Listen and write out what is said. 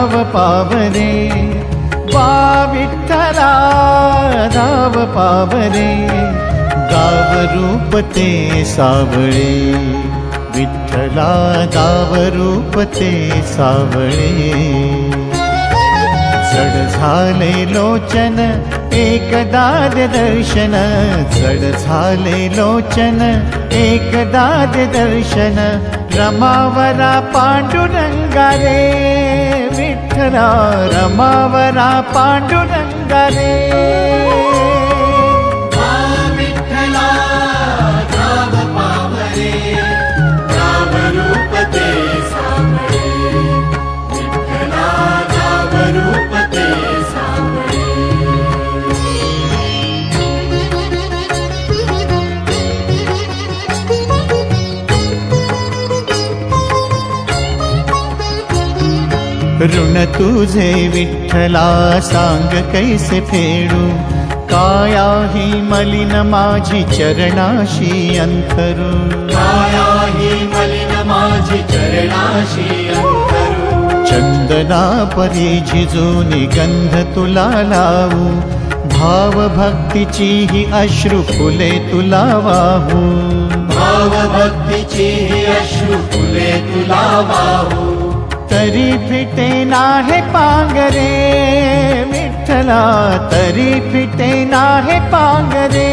धाव पावरे, वा विठ्ठला धाव पावरे, गाव रूप ते सावळे, विठ्ठला गाव रूप ते सावळे. जड झाले लोचन एकदा दर्शन, जड झाले लोचन एकदा दर्शन, रमावरा पांडुरंगा रे, विठ्ठला रमावरा पांडुरंगा रे. ऋण तुझे विठ्ठला सांग कैसे फेडू, काया ही मलिन माझी चरणाशी अंतरू, काया ही मलिन माझी चरणाशी अंतरू. चंदना परी झिजूनी गंध तुला लावू, भाव भक्तीची ही अश्रू फुले तुला वाहू, भाव भक्तीची ही अश्रू फुले तुला वाहू. तरी फिटे नाहे पांगरे, विठ्ठला तरी फिटे नाहे पांगरे.